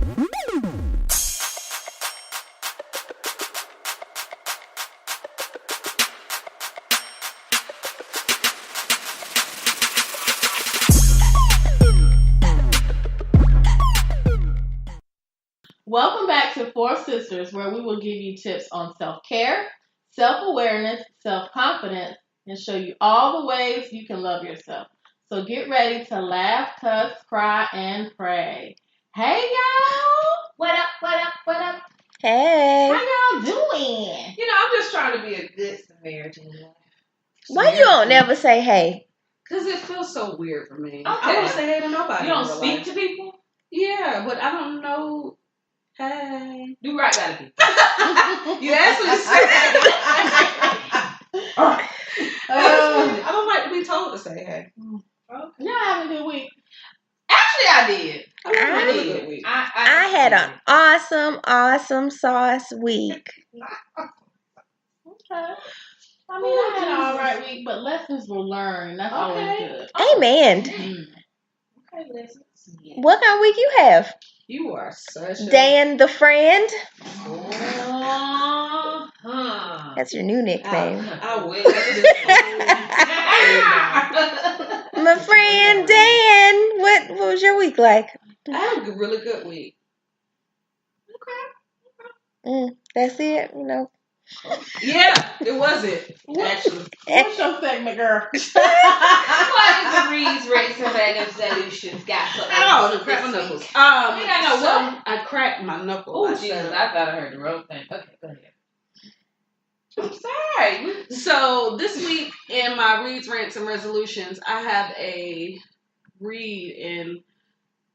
Welcome back to Four Sisters, where we will give you tips on self-care, self-awareness, self-confidence, and show you all the ways you can love yourself. So get ready to laugh, cuss, cry, and pray. Hey, y'all! What up, what up, what up? Hey. How y'all doing? You know, I'm just trying to be a good Samaritan. Why you don't never say hey? Because it feels so weird for me. Okay. I don't say hey to nobody. You don't speak to people? Yeah, but I don't know. Hey. Do right by the people. You asked me to say that. I don't like to be told to say hey. Okay. Y'all having a good week? Actually, I did. I had a really good week. I had an awesome sauce week. Okay. I mean, I had an alright week, but lessons were learned. That's always good. Amen. Okay, lessons. Yeah. What kind of week you have? You are such a... Dan the friend? That's That's your new nickname. I wish. My friend Dan. What was your week like? I had a really good week. That's it, you know. Yeah, it was it. Actually. What's your segment, girl? What is the Reed's Rates and Random Solutions got for us? Oh, the crack my knuckles. I cracked my knuckle. Oh, Jesus, I thought I heard the wrong thing. Okay, go ahead. I'm sorry. So this week in my Reed's Rants and Resolutions, I have a read and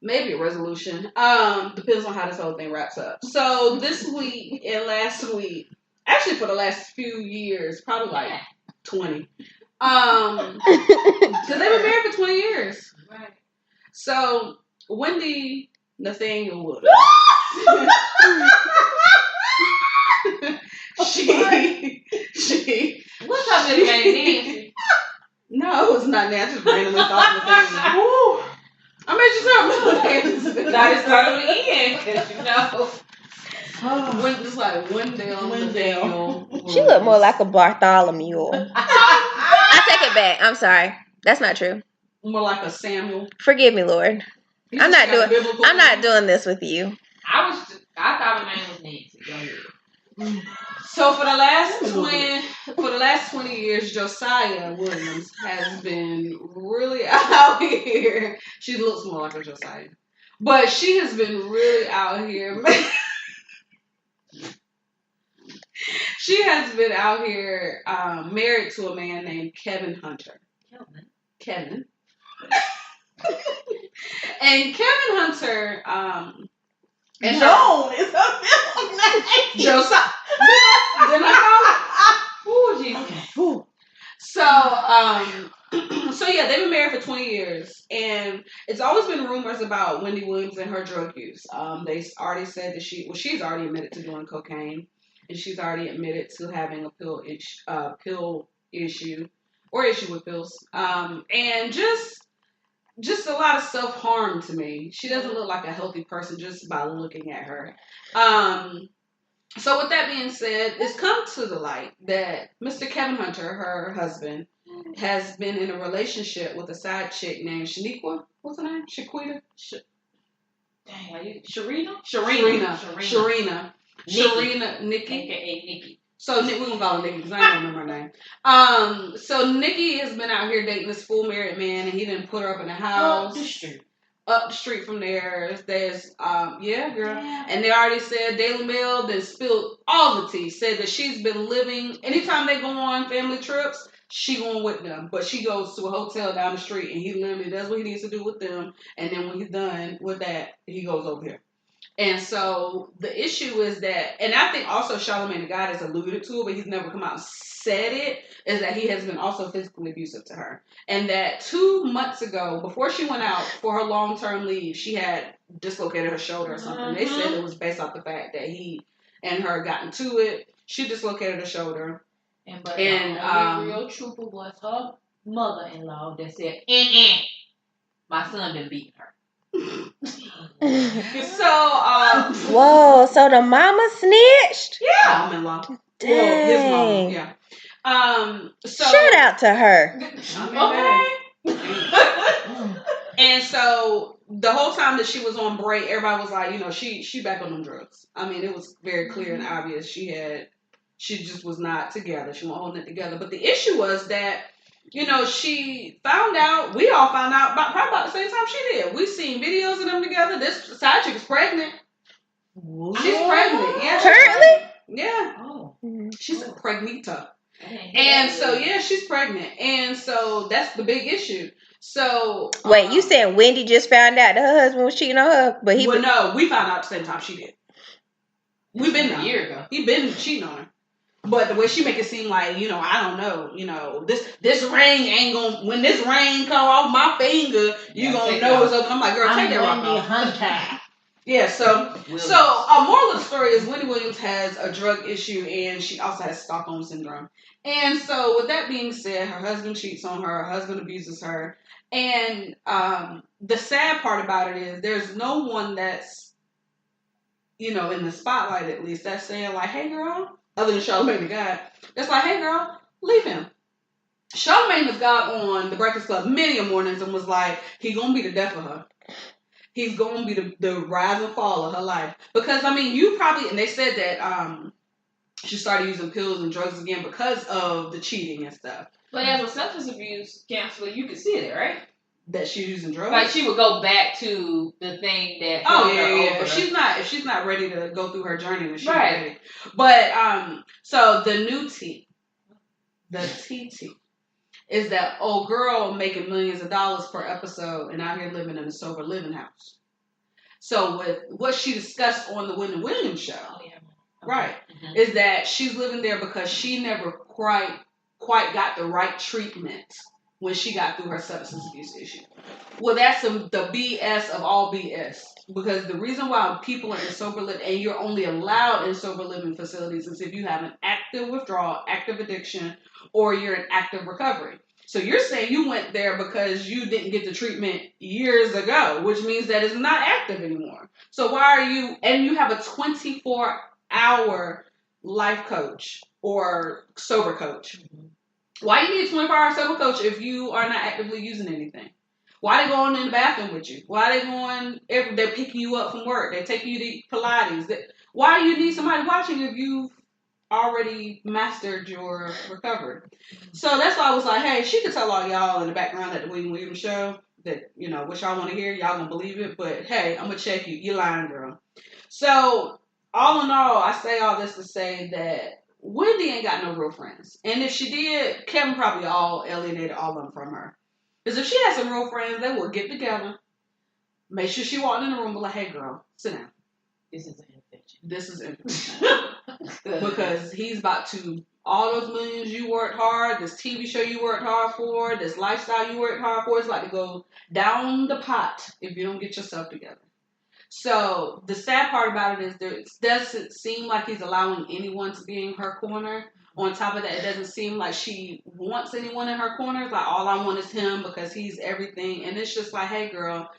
maybe a resolution. Depends on how this whole thing wraps up. So this week and last week, actually for the last few years, probably like 20. Because they've been married for 20 years. Right. So Wendy Nathaniel Williams. she. What's up with name, Nancy? No, it's not Nancy. I just randomly thought Nathaniel. I made you say Gotta start on the end, because you know. It's like Wendell. She looked more like a Bartholomew. I take it back. I'm sorry. That's not true. More like a Samuel. Forgive me, Lord. I'm not doing this with you. I thought her name was Nancy. Go ahead. So for the last 20 years, Josiah Williams has been really out here. She looks more like a Josiah, but she has been really out here. She has been out here married to a man named Kevin Hunter. Kevin. And Kevin Hunter, and Joan is her middle name. Josiah. Didn't I call it? Oh, Jesus. So yeah, they've been married for 20 years, and it's always been rumors about Wendy Williams and her drug use. They already said that she's already admitted to doing cocaine, and she's already admitted to having a pill issue with pills, and just a lot of self-harm to me. She doesn't look like a healthy person just by looking at her. So with that being said, it's come to the light that Mr. Kevin Hunter, her husband, has been in a relationship with a side chick named Shaniqua. What's her name? Shaquita? Sharina. Nikki. AKA Nikki. So we're going to call her Nikki because I don't remember her name. So Nikki has been out here dating this full married man, and he didn't put her up in the house. Up the street from there, there's, yeah, girl. Yeah. And they already said, Daily Mail, that spilled all the tea, said that she's been living, anytime they go on family trips, she going with them. But she goes to a hotel down the street, and he literally does what he needs to do with them. And then when he's done with that, he goes over here. And so the issue is that, and I think also Charlamagne the God has alluded to it, but he's never come out and said it, is that he has been also physically abusive to her. And that 2 months ago, before she went out for her long-term leave, she had dislocated her shoulder or something. Mm-hmm. They said it was based off the fact that he and her got into it. She dislocated her shoulder. And the real trooper was her mother-in-law that said, my son been beating her. So, Whoa, so the mama snitched? Yeah. Mom-in-law. Dang. Well, his mama, yeah. So shout out to her. And so the whole time that she was on break, everybody was like, she back on them drugs. I mean, it was very clear and obvious she just was not together. She wasn't holding it together. But the issue was that, she found out, we all found out probably about the same time she did. We seen videos of them together. This side chick is pregnant. What? She's pregnant. Yeah. Currently? Yeah. Oh. She's a pregnita. And so, yeah, she's pregnant. And so that's the big issue. So wait, you said Wendy just found out that her husband was cheating on her, but no, we found out at the same time she did. We've been a year ago. He been cheating on her, but the way she make it seem like I don't know, this ring ain't gonna, when this ring come off my finger, you gonna know it's up. I'm like, girl, take that rock off. Yeah, so a moral of the story is Wendy Williams has a drug issue and she also has Stockholm syndrome. And so with that being said, her husband cheats on her husband abuses her. And the sad part about it is there's no one that's, in the spotlight at least, that's saying like, hey girl, other than Charlamagne the God, that's like, hey girl, leave him. Charlamagne has got on The Breakfast Club many a mornings and was like, he gonna be the death of her. He's going to be the rise and fall of her life. Because, I mean, you probably, and they said that she started using pills and drugs again because of the cheating and stuff. But as a substance abuse counselor, you could see it, right? That she's using drugs? Like she would go back to the thing that Over. If she's not ready to go through her journey, then she's ready. But, so the new tea, the TT, is that old girl making millions of dollars per episode and out here living in a sober living house. So with what she discussed on the Wendy Williams show, is that she's living there because she never quite got the right treatment when she got through her substance abuse issue. Well, that's the BS of all BS. Because the reason why people are in sober living, and you're only allowed in sober living facilities, is if you have an active withdrawal, active addiction, or you're in active recovery. So you're saying you went there because you didn't get the treatment years ago, which means that it's not active anymore. So why are you, and you have a 24-hour life coach or sober coach. Why do you need a 24-hour sober coach if you are not actively using anything? Why they going in the bathroom with you? Why they going, they're picking you up from work. They're taking you to Pilates. Why do you need somebody watching if you've already mastered your recovery? So that's why I was like, hey, she could tell all y'all in the background at the Wendy Williams show that, what y'all want to hear. Y'all gonna believe it. But hey, I'm going to check you. You're lying, girl. So all in all, I say all this to say that Wendy ain't got no real friends. And if she did, Kevin probably alienated all of them from her. Because if she had some real friends, they would get together, make sure she walked in the room and be like, hey, girl, sit down. This is an intervention. This is intervention. Because he's about to, all those millions you worked hard, this TV show you worked hard for, this lifestyle you worked hard for, it's about to go down the pot if you don't get yourself together. So the sad part about it is it doesn't seem like he's allowing anyone to be in her corner. On top of that, it doesn't seem like she wants anyone in her corner. It's like, all I want is him because he's everything. And it's just like, hey, girl,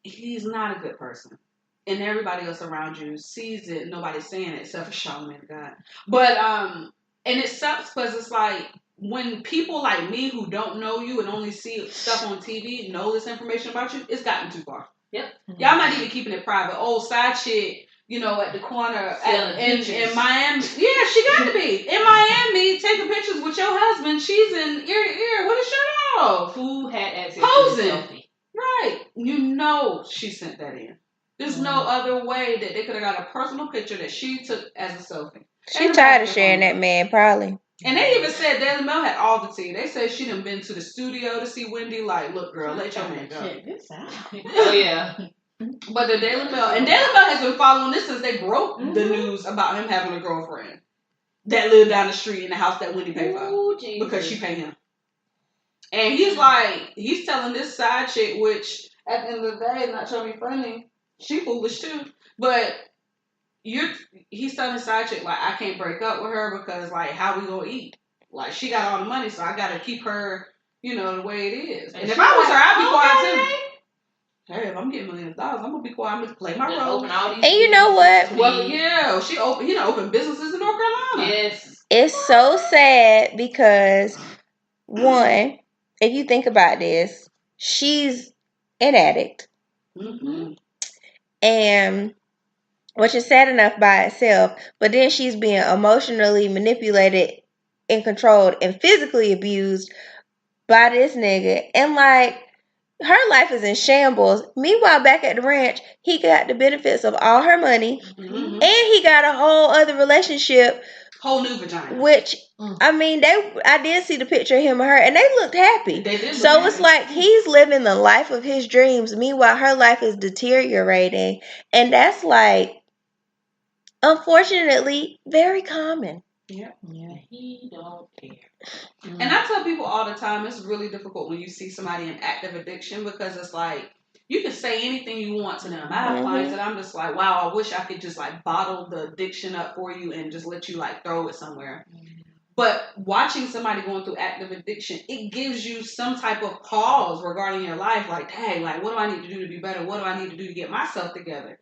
he's not a good person. And everybody else around you sees it. Nobody's saying it except for Charlamagne God. But, and it sucks because it's like, when people like me who don't know you and only see stuff on TV know this information about you, it's gotten too far. Yep. Y'all not even keeping it private. Old side chick, at the corner in Miami. Yeah, she got to be. In Miami, taking pictures with your husband. She's in ear to ear with a shirt off. Who had access posing. to the selfie? Right. She sent that in. There's no other way that they could have got a personal picture that she took as a selfie. She tired of sharing that man, probably. And they even said Daily Mail had all the tea. They said she done been to the studio to see Wendy. Like, look, girl, let your man go. Check this out. Oh, yeah. But the Daily Mail, and Daily Mail has been following this since they broke the news about him having a girlfriend that lived down the street in the house that Wendy paid for because she paid him. And he's telling this side chick, which at the end of the day, not trying to be funny, she foolish too. But he's telling his side chick, like, I can't break up with her because, like, how we gonna eat? Like, she got all the money, so I gotta keep her, the way it is. And if I was her, I'd be quiet too. Hey, if I'm getting millions of dollars, I'm gonna be quiet. I'm gonna play my role. Open all these And you know what? Well, yeah, she opened businesses in North Carolina. Yes. It's so sad because, one, if you think about this, she's an addict. Mm-hmm. And which is sad enough by itself, but then she's being emotionally manipulated and controlled and physically abused by this nigga. And like, her life is in shambles. Meanwhile, back at the ranch, he got the benefits of all her money, Mm-hmm. and he got a whole other relationship, Whole new vagina. which I mean, I did see the picture of him and her, and they looked happy. They did. So it's like he's living the life of his dreams. Meanwhile, her life is deteriorating, and that's like, unfortunately, very common. Yeah. He don't care. And I tell people all the time, it's really difficult when you see somebody in active addiction because it's like you can say anything you want to them. I have clients that I'm just like, wow, I wish I could just like bottle the addiction up for you and just let you like throw it somewhere. But watching somebody going through active addiction, it gives you some type of pause regarding your life. Like, dang, like, what do I need to do to be better? What do I need to do to get myself together?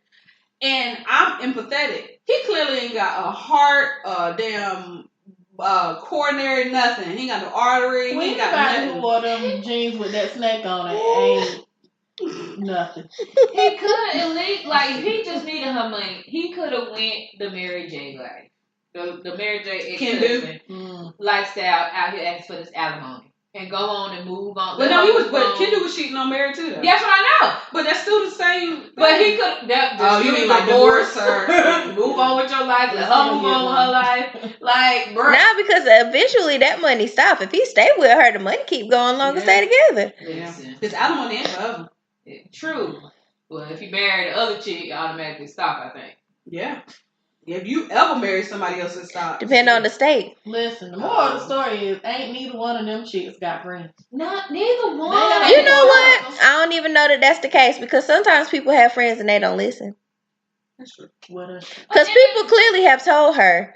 And I'm empathetic. He clearly ain't got a heart, damn coronary, nothing. He ain't got no artery. He ain't got nothing. Who wore them jeans with that snake on it ain't nothing. He could at least, like, if he just needed her money, he could have went the Mary J life. The Mary J ex-husband lifestyle out here asking for this alimony. And go on and move on. But no, but Kendall was cheating on Mary too, though. That's what I know. But that's still the same thing. But he could. You mean like divorce her? Move on with your life. Let her move on with her life. Like, bro. Nah, because eventually that money stop. If he stay with her, the money keep going long and stay together. Yeah. Because alimony ain't forever. True. Well, if you marry the other chick, you automatically stop, I think. Yeah. If you ever marry somebody else, it stops. Depend on the state. Listen, the moral of the story is ain't neither one of them chicks got friends. Not neither one. You know what? I don't even know that that's the case because sometimes people have friends and they don't listen. That's true. Because people clearly have told her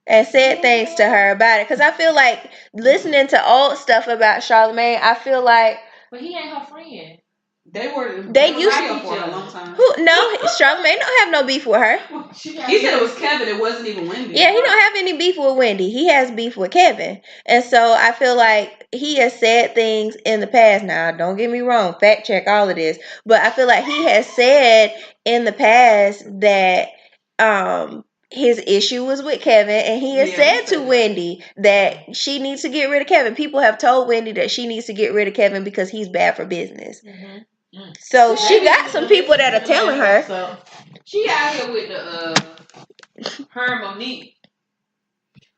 and said things to her about it. Because I feel like listening to old stuff about Charlamagne, I feel like. But he ain't her friend. They used to for a long time. No, Charlamagne don't have no beef with her. He said it was Kevin. It wasn't even Wendy. Yeah, he don't have any beef with Wendy. He has beef with Kevin. And so I feel like he has said things in the past. Now, don't get me wrong. Fact check all of this. But I feel like he has said in the past that his issue was with Kevin, and he has said to Wendy that she needs to get rid of Kevin. People have told Wendy that she needs to get rid of Kevin because he's bad for business. So she got some people that are telling her. So she out here with the her Monique.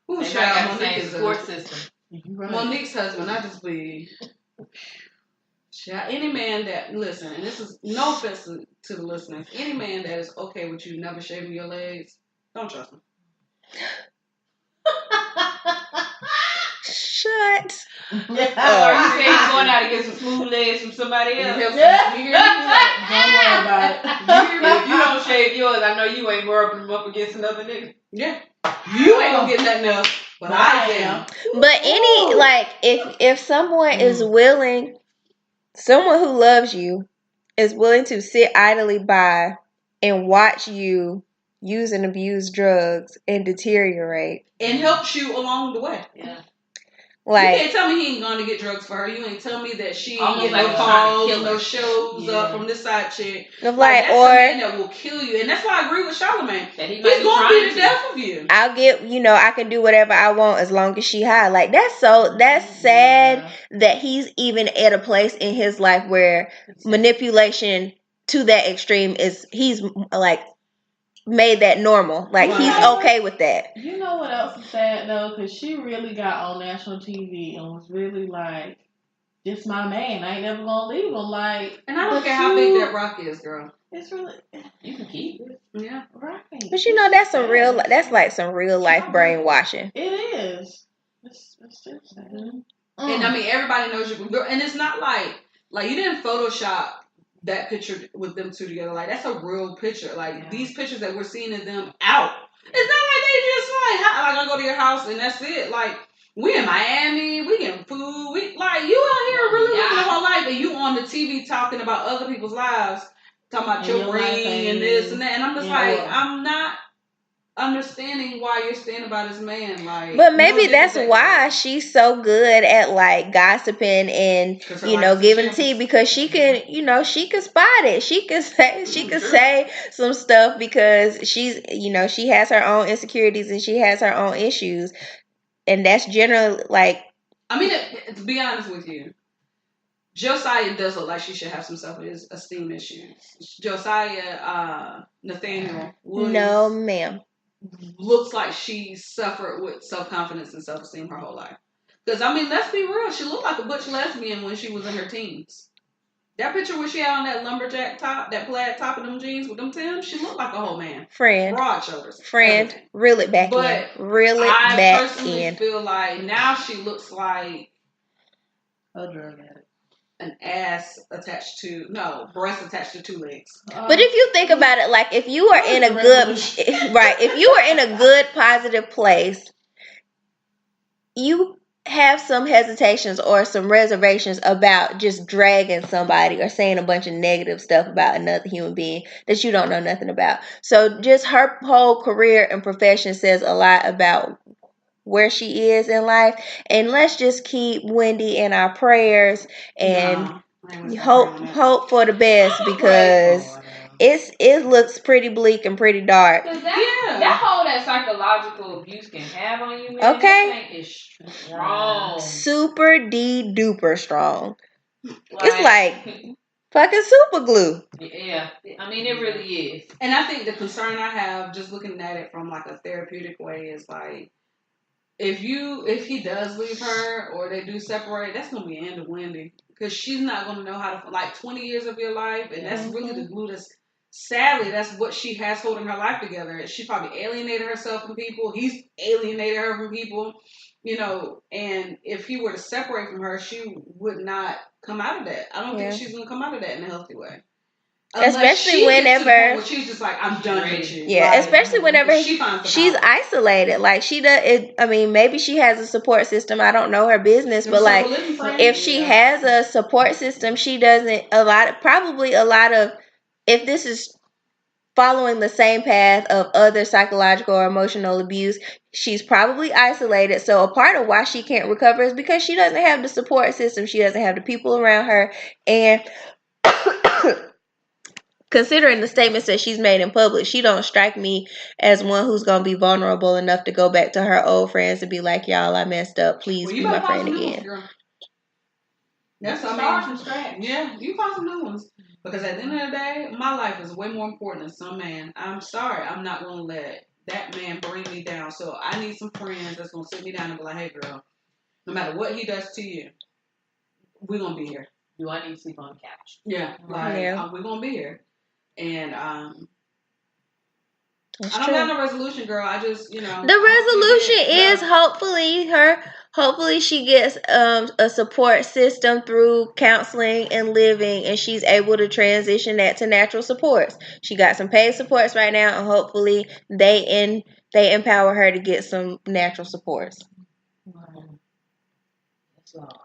Who's child? Monique is support system. Monique's husband. I just be. Any man that listen, and this is no offense to the listeners. Any man that is okay with you never shaving your legs, don't trust him. Shut. Or you say he's going out to get some smooth legs from somebody else. Don't worry about it. If you don't shave yours, I know you ain't rubbing them up against another nigga. Yeah. You ain't gonna get nothing else, but I am. But any, like, if someone is willing, someone who loves you is willing to sit idly by and watch you use and abuse drugs and deteriorate. And helps you along the way. Yeah. Like, you can't tell me he ain't gonna get drugs for her. You ain't tell me that she ain't Almost get like no he's trying to calls, kill no her. shows up from this side chick. like, that's or a man that will kill you. And that's why I agree with Charlamagne. That He's gonna be the death of you. I'll get, I can do whatever I want as long as she high. Like, that's sad that he's even at a place in his life where manipulation to that extreme he's like made that normal. Like, he's okay with that. You know what else is sad though? Because she really got on national TV and was really like, "This my man. I ain't never gonna leave him." Like, and I don't care how big that rock is, girl. It's really you can keep it. Yeah, right. But that's like some real life brainwashing. It is. It's just sad. And I mean, everybody knows you. And it's not like you didn't Photoshop that picture with them two together. Like, that's a real picture. Like, these pictures that we're seeing of them out. It's not like they just like I go to your house and that's it. Like, We in Miami, we getting food, we like you out here really living the whole life, and you on the TV talking about other people's lives, talking about your ring and this and that, and I'm just I'm not understanding why you're standing by this man. Like, but maybe that's why she's so good at like gossiping and giving tea, because she can she can spot it. She can say some stuff because she's she has her own insecurities and she has her own issues, and that's generally like. I mean, to be honest with you, Josiah does look like she should have some self-esteem issues. Josiah, Nathaniel Williams. No, ma'am. Looks like she suffered with self-confidence and self-esteem her whole life. Because, I mean, let's be real. She looked like a butch lesbian when she was in her teens. That picture where she had on that lumberjack top, that plaid top of them jeans with them Timbs, she looked like a whole man. Friend. Broad shoulders. Friend. Reel it back in. Reel it back in. I personally feel like now she looks like a drug addict. An breast attached to two legs. But if you think about it, like if you are in a good, if you are in a good, positive place, you have some hesitations or some reservations about just dragging somebody or saying a bunch of negative stuff about another human being that you don't know nothing about. So just her whole career and profession says a lot about where she is in life, and let's just keep Wendy in our prayers and hope for the best, because it looks pretty bleak and pretty dark. That psychological abuse can have on you, man. Okay, this thing is strong, super duper strong. It's like fucking super glue. Yeah, I mean it really is. And I think the concern I have, just looking at it from like a therapeutic way, is like, if he does leave her or they do separate, that's gonna be the end of Wendy, because she's not gonna know how to, like, 20 years of your life, and that's really the glue. Sadly, that's what she has holding her life together. She probably alienated herself from people. He's alienated her from people, and if he were to separate from her, she would not come out of that. I don't think she's gonna come out of that in a healthy way. Especially whenever she's just like, I'm done with you. Yeah, especially whenever she's isolated. Like she does. I mean, maybe she has a support system. I don't know her business, but like, if she has a support system, she doesn't. Probably a lot of. If this is following the same path of other psychological or emotional abuse, she's probably isolated. So a part of why she can't recover is because she doesn't have the support system. She doesn't have the people around her, and. Considering the statements that she's made in public, she don't strike me as one who's going to be vulnerable enough to go back to her old friends and be like, y'all, I messed up. Please be my friend again. That's what I mean. Yeah, you find some new ones. Because at the end of the day, my life is way more important than some man. I'm sorry. I'm not going to let that man bring me down. So I need some friends that's going to sit me down and be like, hey, girl, no matter what he does to you, we're going to be here. Do I need to sleep on the couch? Yeah. We're going to be here. And I don't have no resolution, girl. I just, the resolution is hopefully she gets a support system through counseling and living, and she's able to transition that to natural supports. She got some paid supports right now, and hopefully they empower her to get some natural supports.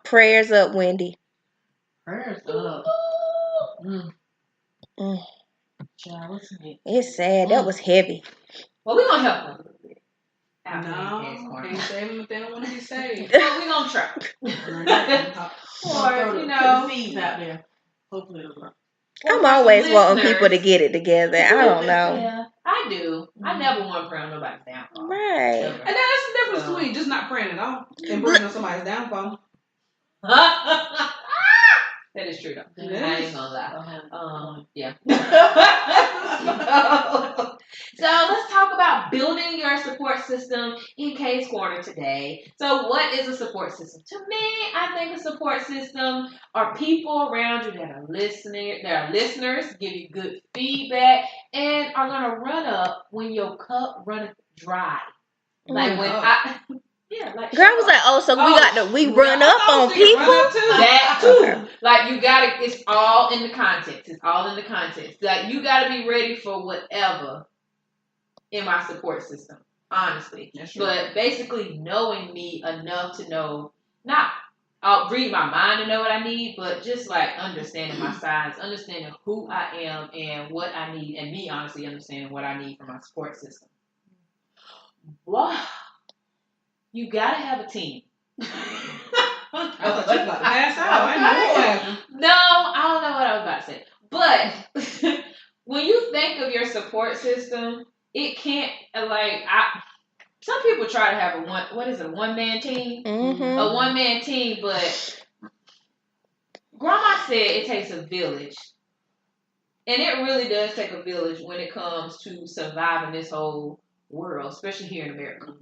Prayers up, Wendy. Prayers up. It's sad. That was heavy. Well, we're going to help them a little bit. No, can't save them if they don't want to be saved. Well, we're going to try. Or, seeds out there. Hopefully it'll grow. I'm always wanting people to get it together. I don't know. Yeah, I do. I never want to pray on nobody's downfall. Right. And that's the difference between just not praying at all and praying on somebody's downfall. That is true, though. I ain't gonna lie. Yeah. So let's talk about building your support system in Kay's Corner today. So what is a support system? To me, I think a support system are people around you that are listening, that are listeners, give you good feedback, and are gonna run up when your cup runneth dry. Like when Yeah, like girl was like, so we run up on people. That too. Like you gotta. It's all in the context. It's all in the context. Like you gotta be ready for whatever in my support system. honestly. That's true. But basically knowing me enough to know, not I'll read my mind to know what I need, but just like understanding my signs, understanding who I am and what I need, and me honestly understanding what I need for my support system. Wow. You gotta have a team. I thought you were about to pass out. I know what happened. No, I don't know what I was about to say. But when you think of your support system, it can't some people try to have a one-man team? Mm-hmm. A one-man team, but Grandma said it takes a village. And it really does take a village when it comes to surviving this whole world, especially here in America.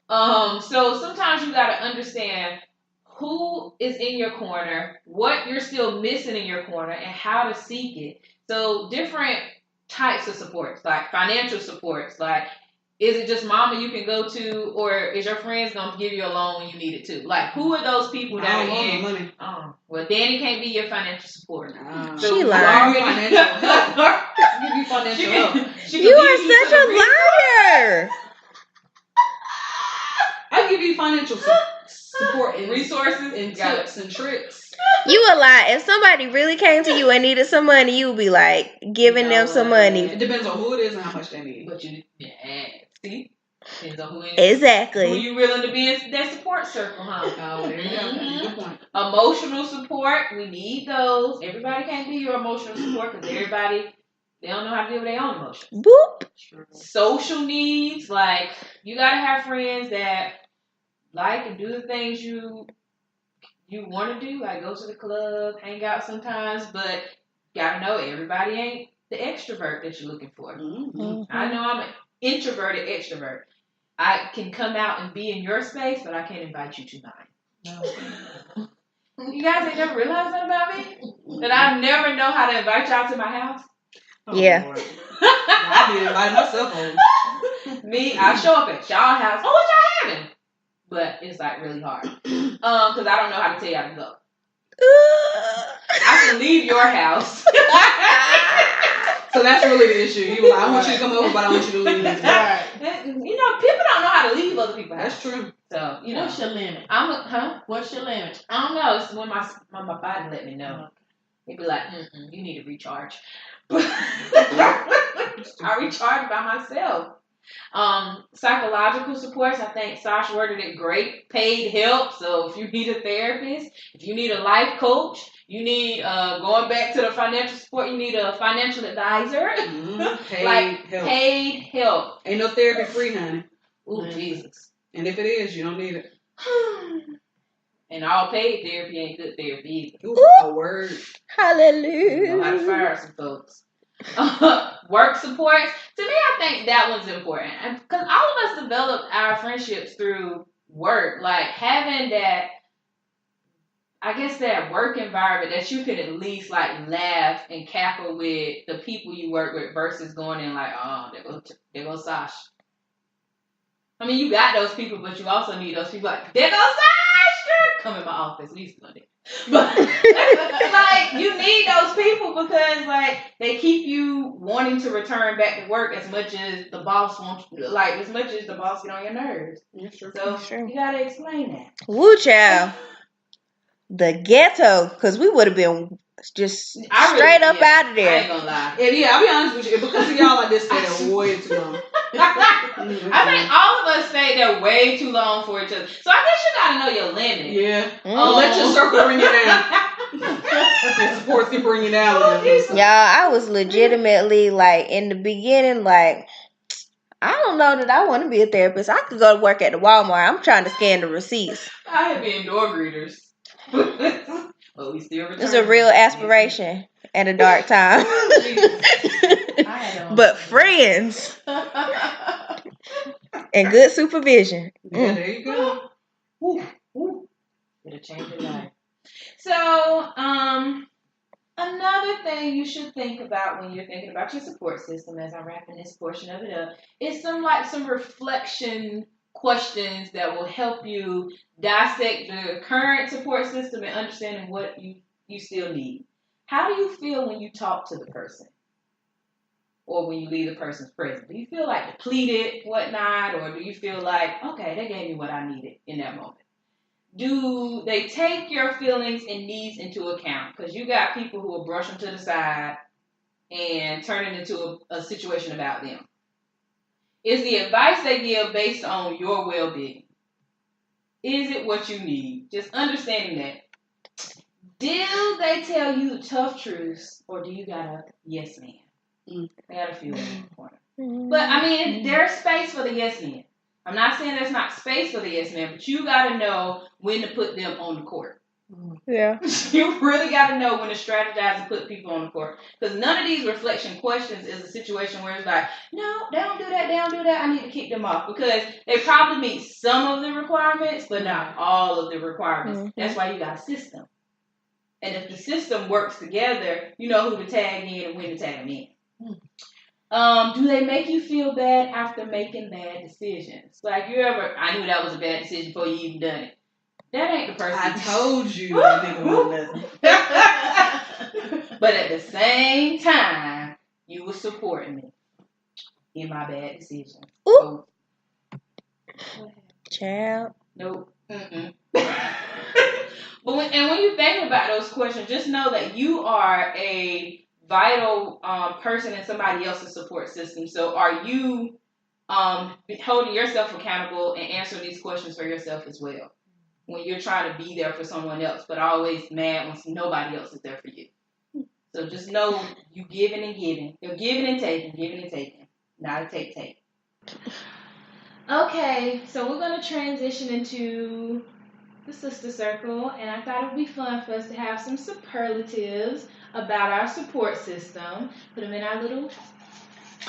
So sometimes you gotta understand who is in your corner, what you're still missing in your corner, and how to seek it. So different types of supports, like financial supports, like is it just mama you can go to, or is your friends gonna give you a loan when you need it too? Like who are those people that are in? Money. Well, Dani can't be your financial support. So she lied. Give you financial help. You are such a liar. I give you financial support and resources and tips and tricks. You a lie. If somebody really came to you and needed some money, you would be like giving them some money. It depends on who it is and how much they need. But see, depends on who exactly. Who you willing to be in that support circle, huh? Oh, there you go. Good point. Emotional support, we need those. Everybody can't be your emotional support because everybody they don't know how to deal with their own emotions. Boop. Social needs, like you gotta have friends that like and do the things you want to do, like go to the club, hang out sometimes, but gotta know everybody ain't the extrovert that you're looking for. Mm-hmm. I know I'm an introverted extrovert. I can come out and be in your space, but I can't invite you to mine. No. You guys ain't never realized that about me? That I never know how to invite y'all to my house? Oh, yeah. I be inviting myself home. Me, I show up at y'all house. Oh, what y'all having? But it's like really hard. Because I don't know how to tell y'all to go. I can leave your house. So that's really the issue. You were like, I want you to come over, but I want you to leave. Right. You know, people don't know how to leave other people's house. That's true. So, you know. What's your limit? What's your limit? I don't know. It's when my body let me know. They'd be like, you need to recharge. I recharge by myself. Psychological supports, I think Sasha worded it great. Paid help. So if you need a therapist, if you need a life coach, you need going back to the financial support, you need a financial advisor. Paid help. Ain't no therapy free, honey. Ooh, Jesus. And if it is, you don't need it. And all paid therapy ain't good therapy either. Ooh, a word. Hallelujah. Know how to fire some folks. Work support. To me, I think that one's important. Because all of us developed our friendships through work. Like having that, I guess that work environment that you can at least like laugh and cackle with the people you work with versus going in like, oh, there goes Sasha. I mean, you got those people, but you also need those people like, there goes Sasha! Come in my office. We used to do that. But like you need those people because like they keep you wanting to return back to work as much as the boss wants, like as much as the boss get on your nerves. Yeah, sure. So you gotta explain that. Woo, child. The ghetto, because we would have been just straight up out of there. I ain't gonna lie. Yeah, I'll be honest with you. Because of y'all like this, stay there way too long. I think all of us stay there way too long for each other. So I guess you gotta know your limit. Yeah. Let your circle bring you down. Your supports can bring you down. Y'all, I was legitimately like in the beginning, like I don't know that I want to be a therapist. I could go to work at the Walmart. I'm trying to scan the receipts. I have been door greeters. But we still return. It's a real aspiration at a dark time. But friends and good supervision. Yeah, there you go. It'll change your life. So, another thing you should think about when you're thinking about your support system, as I'm wrapping this portion of it up, is some reflection questions that will help you dissect the current support system and understanding what you still need. How do you feel when you talk to the person? or when you leave the person's presence? Do you feel like depleted, whatnot, or do you feel like, okay, they gave me what I needed in that moment? Do they take your feelings and needs into account? Because you got people who will brush them to the side and turn it into a situation about them. Is the advice they give based on your well-being? Is it what you need? Just understanding that. Do they tell you tough truths, or do you got a yes man? I got a few in the corner. But, I mean, there's space for the yes man. I'm not saying there's not space for the yes man, but you got to know when to put them on the court. Yeah. You really got to know when to strategize and put people on the court. Because none of these reflection questions is a situation where it's like, no, they don't do that, they don't do that, I need to kick them off. Because they probably meet some of the requirements, but not all of the requirements. That's why you got a system. And if the system works together, you know who to tag in and when to tag them in. Do they make you feel bad after making bad decisions? Like I knew that was a bad decision before you even done it. That ain't the person. I told you that nigga wasn't listening. But at the same time, you were supporting me in my bad decisions. Ooh. Child. Nope. But when you think about those questions, just know that you are a vital person in somebody else's support system. So are you holding yourself accountable and answering these questions for yourself as well? When you're trying to be there for someone else, but always mad when nobody else is there for you. So just know you giving and giving. You're giving and taking. Not a take. Okay, so we're going to transition into the sister circle, and I thought it would be fun for us to have some superlatives about our support system. Put them in our little,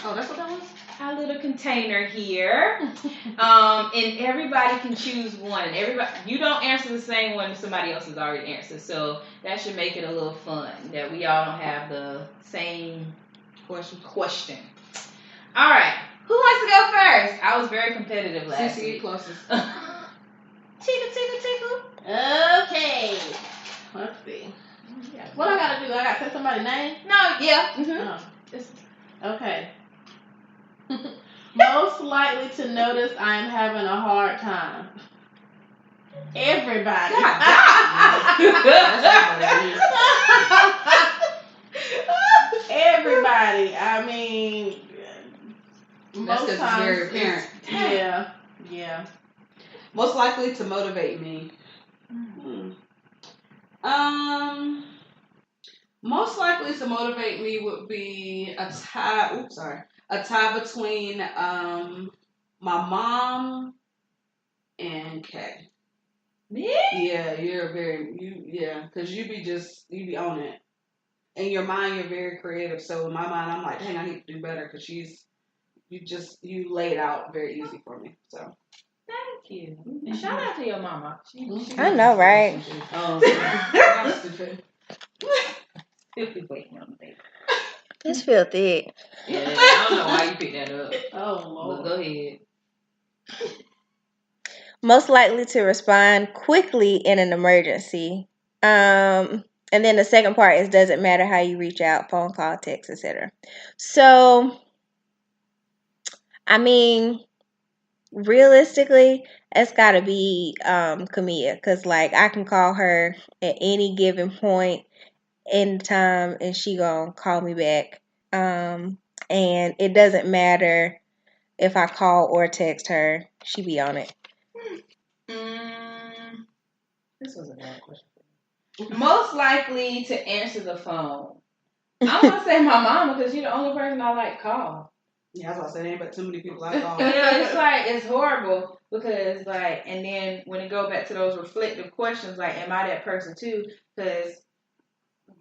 that's what that was? Our little container here. And everybody can choose one. You don't answer the same one somebody else has already answered, so that should make it a little fun, that we all don't have the same question. All right. Who wants to go first? I was very competitive last week. Closest. Tickle. Okay. Let's see. What I gotta do? I gotta say somebody's name? No, yeah. Okay. Most likely to notice I am having a hard time. Everybody. Everybody. I mean, that's because it's very apparent. Yeah. Most likely to motivate me. Most likely to motivate me would be a tie between my mom and Kay. Me? Yeah, because you be on it. In your mind, you're very creative. So in my mind, I'm like, dang, I need to do better because you laid out very easy for me. So. Thank you. And shout out to your mama. I know, right? That was stupid. Filthy waiting on the baby. It's filthy. Yeah, I don't know why you picked that up. Oh, Lord. But go ahead. Most likely to respond quickly in an emergency. And then the second part is doesn't matter how you reach out, phone call, text, etc. So, I mean, realistically, it's got to be Camilla, because like I can call her at any given point in time and she gonna call me back, and it doesn't matter if I call or text her, she be on it. This was a bad question. Most likely to answer the phone. I'm gonna say my mama, because she's the only person I like call. Yeah, I was about to say, there ain't but too many people I call. It's like, it's horrible because, like, and then when it go back to those reflective questions, like, am I that person too? Because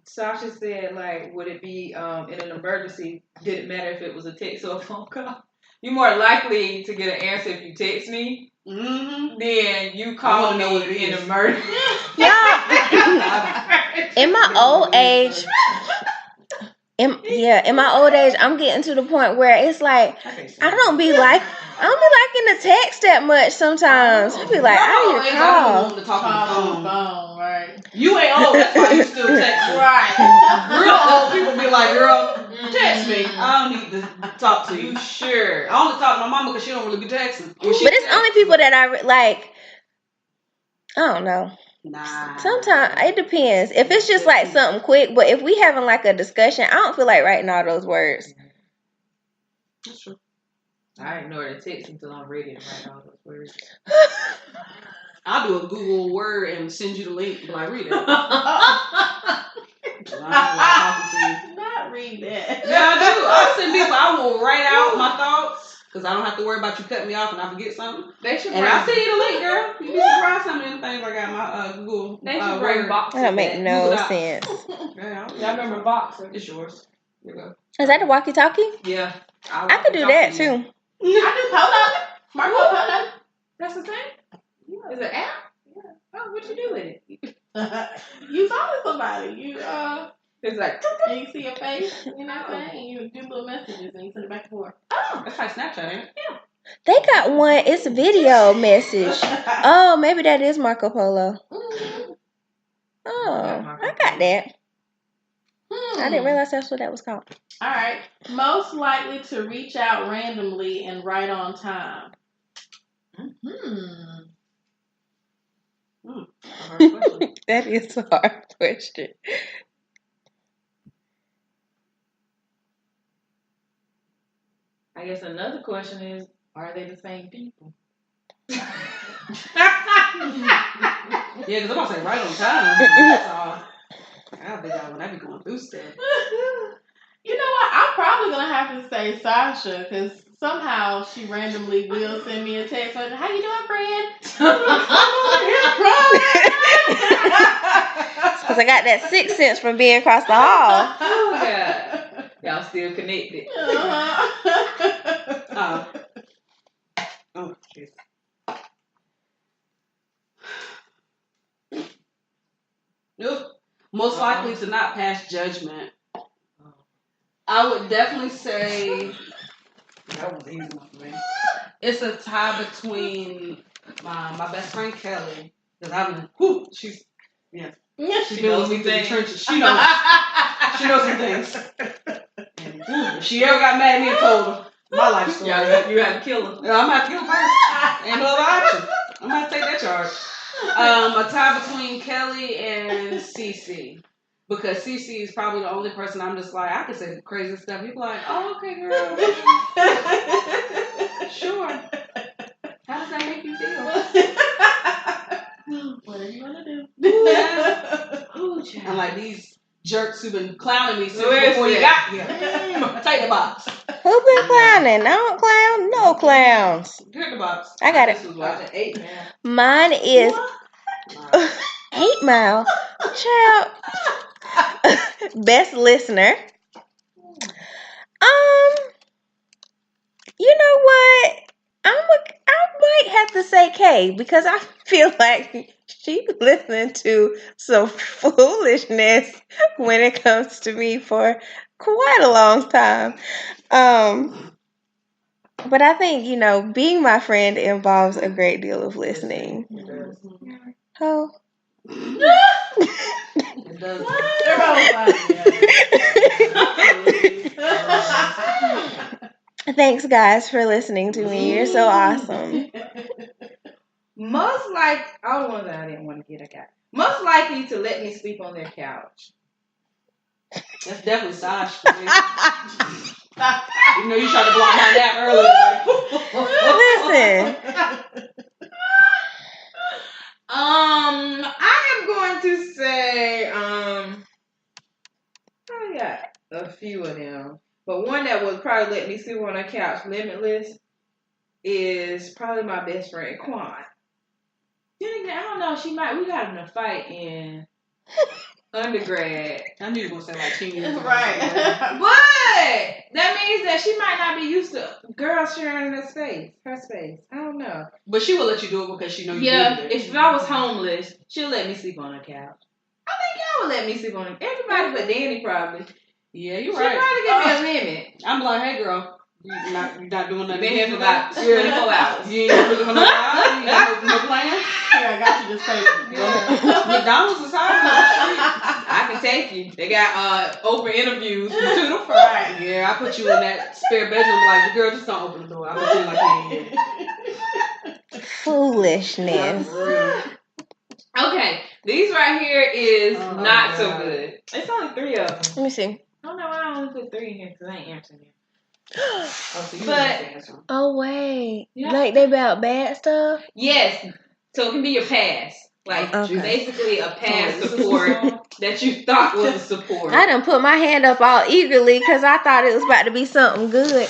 Sasha said, like, would it be in an emergency? Did it matter if it was a text or a phone call? You're more likely to get an answer if you text me than you call me in an emergency. Yeah. In my old age. In my old age, I'm getting to the point where it's like I don't be liking the text that much sometimes. I be like, I need to call. To talk on the phone, right? You ain't old, that's why you still text. Right. Real old people be like, girl, Text me. I don't need to talk to you. Sure. I only talk to my mama because she don't really be texting. But it's only people that I like. I don't know. Nah. Sometimes it depends. If it's just like something quick, but if we having like a discussion, I don't feel like writing all those words. That's true. I ignore the text until I'm ready to write all those words. I'll do a Google Word and send you the link. But I read it. Not read that. Yeah, I do. I send people. I will write out my thoughts because I don't have to worry about you cutting me off and I forget something. They should. And I'll send you the link, girl. You'd be surprised how many things I got in my Google. They should bring boxes. That don't make no Google sense. Y'all remember boxer? It's yours. Here you go. Is that the walkie-talkie? Yeah. I could do that too. I do Polo. Marco Polo. That's the thing? Yeah. Is it an app? Yeah. Oh, what you do with it? You talk to somebody. It's like, and you see your face, you know what I'm saying? And you do little messages and you send it back and forth. Oh, that's like Snapchat, ain't it? Yeah. They got one. It's a video message. Oh, maybe that is Marco Polo. Mm-hmm. Oh, I got that. I didn't realize that's what that was called. All right. Most likely to reach out randomly and right on time. That is a hard question. I guess another question is, are they the same people? Yeah, because I'm going to say right on time. That's all. I don't think I would be going through stuff. You know what? I'm probably going to have to say Sasha because somehow she randomly will send me a text like, how you doing, friend? Because I got that sixth sense from being across the hall. Oh, God. Y'all still connected. Oh, jeez. Nope. Most likely to not pass judgment. I would definitely say that was easy one for me. It's a tie between my best friend Kelly, because she's been with me through the trenches. She knows some things. And, if she ever got mad at me and told her my life story, you have to kill her. I'm gonna have to kill her first. Ain't no other option. I'm gonna take that charge. A tie between Kelly and Cece. Because Cece is probably the only person I'm just like, I can say crazy stuff. People are like, oh, okay, girl. Sure. How does that make you feel? Whatever you want to do. I'm like, these jerks who've been clowning me since before you got here. Take the box. Who been clowning? I don't clown. No clowns. Get the box. I got it. This was watching 8 Man. Mine is 8 Mile. Child. Best listener. You know what? I might have to say Kay because I feel like she's listening to some foolishness when it comes to me for quite a long time. But I think, being my friend involves a great deal of listening. Oh. It does. Thanks, guys, for listening to me. You're so awesome. Most didn't want to get a guy. Most likely to let me sleep on their couch. That's definitely Sash for me. You know you tried to block my nap earlier. Listen. I am going to say, I got a few of them, but one that would probably let me sleep on a couch limitless is probably my best friend Quan. Then again, I don't know. We got in a fight in undergrad. I knew you were going to say like teen. Right. But that means that she might not be used to girls sharing her space. I don't know. But she will let you do it because she knows you Yeah, do it. if I was homeless, she'll let me sleep on her couch. I think y'all would let me sleep on her. Everybody but Dani probably. Yeah, you're She right. probably give me a limit. I'm like, hey girl, you're not doing nothing. Been here for about 24 hours. You ain't looking for no hours? You ain't no plan? Here, I got you this paper. Yeah. McDonald's is high. I can take you. They got open interviews from 2 to 5. Yeah, I put you in that spare bedroom. Like, the girl, just don't open the door. I put you in like that. Foolishness. Okay, these right here is not so good. It's only 3 of them. Let me see. I don't know why I only put 3 in here because I ain't answering it. Oh wait, Yeah. like they about bad stuff. Yes, so it can be your past, like basically a past support that you thought was a support. I done put my hand up all eagerly because I thought it was about to be something good.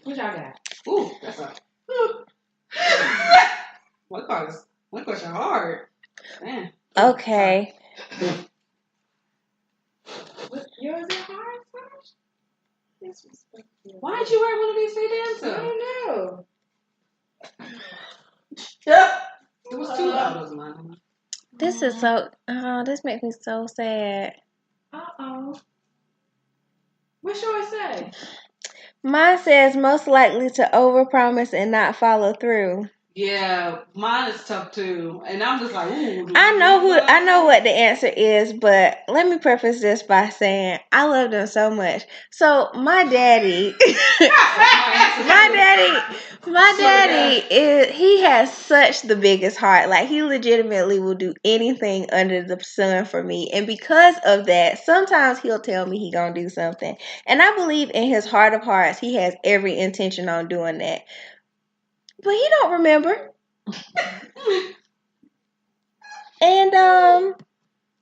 What y'all got? Ooh, that's a. One question hard. Man. Okay. Yours is hard first? Why did you write one of these I fake answers? don't know. There was 2 of those mine. This is so. This makes me so sad. What's yours say? Mine says most likely to overpromise and not follow through. Yeah, mine is tough too, and I'm just like, ooh. I know what the answer is, but let me preface this by saying I love them so much. So my daddy, my daddy he has such the biggest heart. Like he legitimately will do anything under the sun for me, and because of that, sometimes he'll tell me he gonna do something, and I believe in his heart of hearts he has every intention on doing that. But he don't remember. And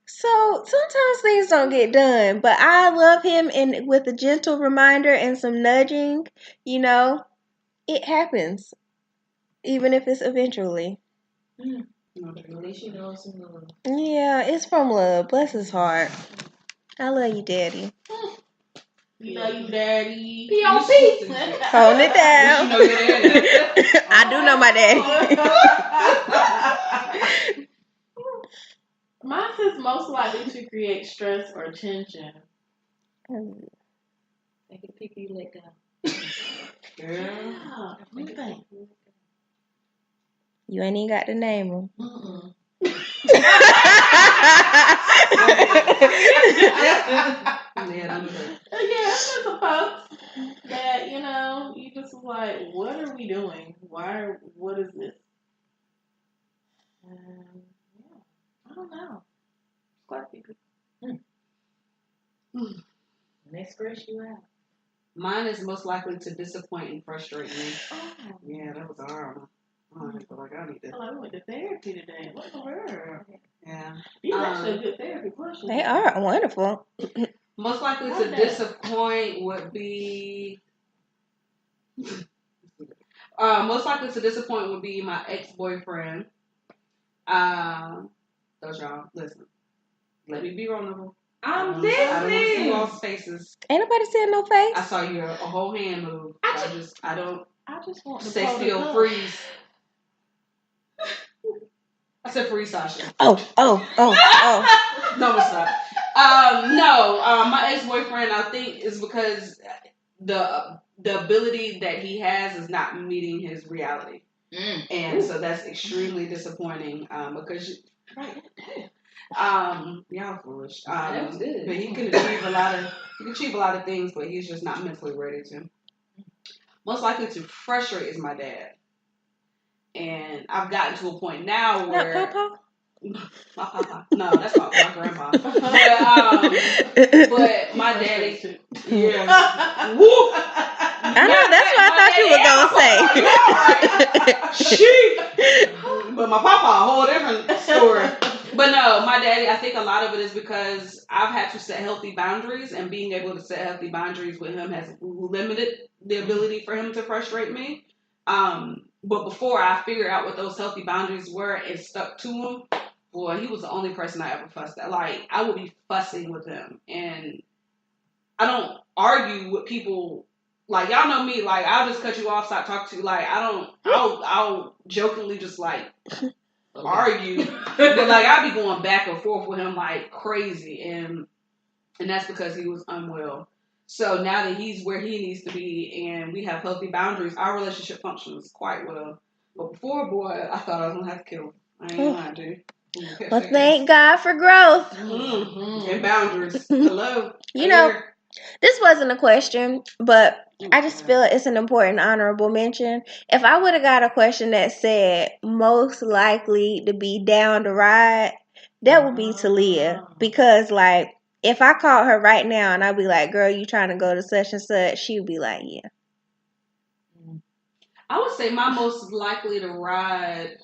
so sometimes things don't get done. But I love him, and with a gentle reminder and some nudging, it happens. Even if it's eventually. At least you know it's in love. Yeah, it's from love. Bless his heart. I love you, Daddy. You know you daddy. P.O.P. Hold it down. You know your daddy. I do know my daddy. Mine says most likely to create stress or tension. Take a pick, you let go. Yeah. What do you think? You ain't even got to name him. Yeah, it's just a post that, you just was like, what are we doing? What is this? I don't know. Quite people. Next fresh you out. Mine is most likely to disappoint and frustrate me. Oh. Yeah, that was a hard one. I feel like I need to. I went to therapy today. What the world? Yeah. These are actually good therapy questions. They are wonderful. Most likely to disappoint would be. Most likely to disappoint would be my ex-boyfriend. Those y'all listen. Let me be vulnerable. I'm listening. I don't want to see y'all's faces. Ain't nobody said no face. I saw your a whole hand move. I don't. I just want to stay still. Freeze. I said freeze, Sasha. Oh. No, it's not. My ex-boyfriend, I think, is because the ability that he has is not meeting his reality. And so that's extremely disappointing because y'all foolish. That's good. But he can achieve a lot of things, but he's just not mentally ready to. Most likely to frustrate is my dad. And I've gotten to a point now where Not Papa? my papa. No, that's my grandpa. But my daddy. Yeah. Woo! I know, that's what I thought you were gonna say. Sheep. But my papa, a whole different story. But no, my daddy, I think a lot of it is because I've had to set healthy boundaries, and being able to set healthy boundaries with him has limited the ability for him to frustrate me. But before I figured out what those healthy boundaries were and stuck to them, boy, he was the only person I ever fussed at. Like, I would be fussing with him, and I don't argue with people. Like, y'all know me, like, I'll just cut you off, stop talking to you. Like, I'll jokingly just, like, argue. But, like, I'll be going back and forth with him like crazy, and that's because he was unwell. So now that he's where he needs to be and we have healthy boundaries, our relationship functions quite well. But before, boy, I thought I was going to have to kill him. I ain't lying, dude. Well, thank God for growth. And boundaries. Hello. You know, this wasn't a question, but I just feel it's an important honorable mention. If I would have got a question that said most likely to be down to ride, that would be Talia. Because, like, if I called her right now and I'd be like, girl, you trying to go to such and such, she would be like, yeah. I would say my most likely to ride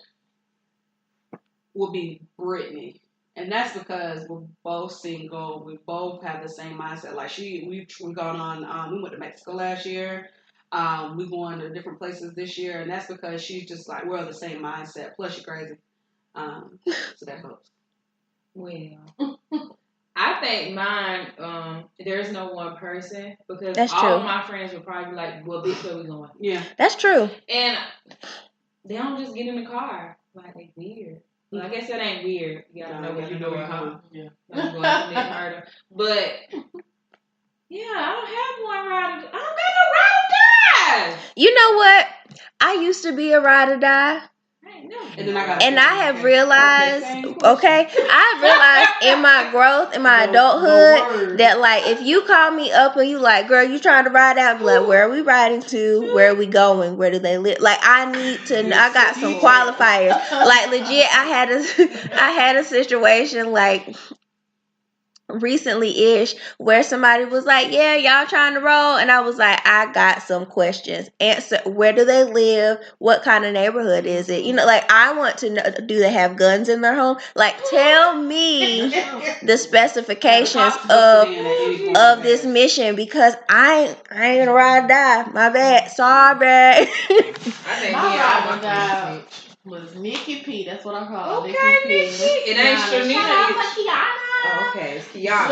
would be Brittany. And that's because we're both single. We both have the same mindset. Like we've gone on. We went to Mexico last year. We going to different places this year, and that's because she's just like we're on the same mindset. Plus, she's crazy. So that helps. Well, I think mine. There's no one person because that's all true. of my friends would probably be like, "Well, bitch, where we going?" Yeah, that's true. And they don't just get in the car. Like they weird. Well, I guess that ain't weird. You gotta know where you're doing, huh? Yeah. I'm going to commit murder. But, yeah, I don't have one ride or die. I don't got no ride or die. You know what? I used to be a ride or die. And I have realized, I realized in my growth, in my adulthood, that like if you call me up and you like, girl, you trying to ride out, I'm like, where are we riding to? Where are we going? Where do they live? Like I need to. I got some qualifiers. Like legit, I had a situation like recently-ish where somebody was like, yeah, y'all trying to roll, and I was like, I got some questions. Answer, where do they live? What kind of neighborhood is it? You know, like I want to know, do they have guns in their home? Like tell me the specifications of this mission, because I ain't gonna ride or die. My bad, sorry. I think my ride or die was Nikki P. That's what I call Nikki P. It ain't Shanita. Oh, okay, it's Kiana.